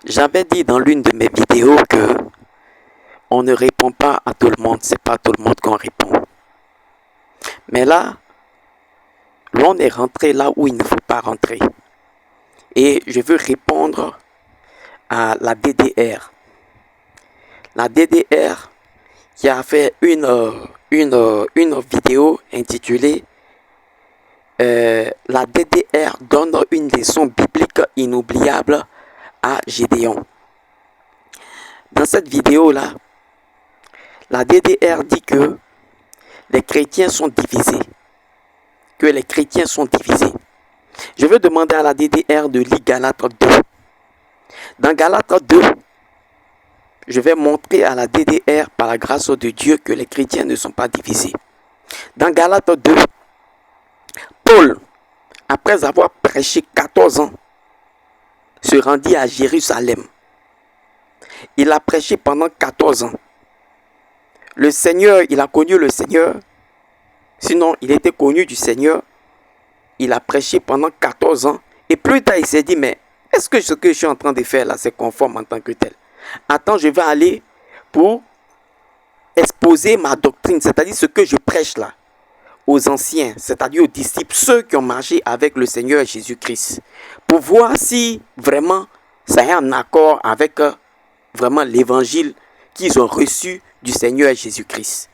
J'avais dit dans l'une de mes vidéos que on ne répond pas à tout le monde, c'est pas à tout le monde qu'on répond. Mais là, l'on est rentré là où il ne faut pas rentrer. Et je veux répondre à la DDR. La DDR qui a fait une vidéo intitulée La DDR donne une leçon biblique inoubliable à Gédéon. Dans cette vidéo-là, la DDR dit que les chrétiens sont divisés. Que les chrétiens sont divisés. Je veux demander à la DDR de lire Galates 2. Dans Galates 2, je vais montrer à la DDR par la grâce de Dieu que les chrétiens ne sont pas divisés. Dans Galates 2, Paul, après avoir prêché 14 ans, se rendit à Jérusalem. Il a prêché pendant 14 ans. Le Seigneur, il a connu le Seigneur. Sinon, il était connu du Seigneur. Il a prêché pendant 14 ans. Et plus tard, il s'est dit, mais est-ce que ce que je suis en train de faire là, c'est conforme en tant que tel? Attends, je vais aller pour exposer ma doctrine, c'est-à-dire ce que je prêche là, aux anciens, c'est-à-dire aux disciples, ceux qui ont marché avec le Seigneur Jésus-Christ, pour voir si vraiment ça est en accord avec vraiment l'évangile qu'ils ont reçu du Seigneur Jésus-Christ.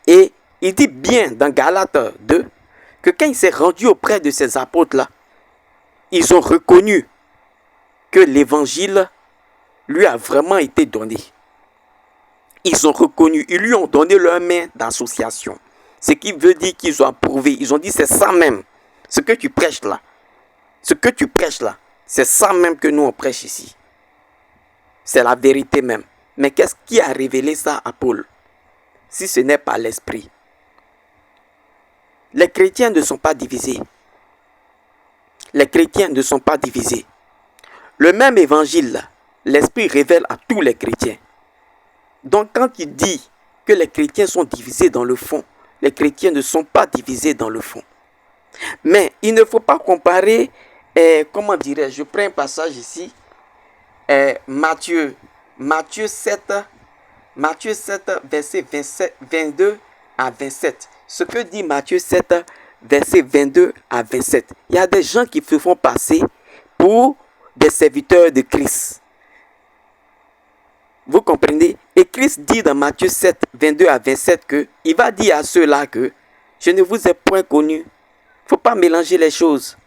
Et il dit bien dans Galates 2 que quand il s'est rendu auprès de ces apôtres-là, ils ont reconnu que l'évangile lui a vraiment été donné. Ils ont reconnu, ils lui ont donné leur main d'association. Ce qui veut dire qu'ils ont approuvé. Ils ont dit c'est ça même. Ce que tu prêches là. Ce que tu prêches là. C'est ça même que nous on prêche ici. C'est la vérité même. Mais qu'est-ce qui a révélé ça à Paul? Si ce n'est pas l'esprit. Les chrétiens ne sont pas divisés. Les chrétiens ne sont pas divisés. Le même évangile là, l'esprit révèle à tous les chrétiens. Donc quand il dit que les chrétiens sont divisés dans le fond, les chrétiens ne sont pas divisés dans le fond. Mais il ne faut pas comparer, comment dirais-je, je prends un passage ici, Matthieu 7, verset 22 à 27. Ce que dit Matthieu 7, verset 22 à 27. Il y a des gens qui se font passer pour des serviteurs de Christ. Vous comprenez? Et Christ dit dans Matthieu 7, 22 à 27 qu'il va dire à ceux-là que je ne vous ai point connus. Il ne faut pas mélanger les choses.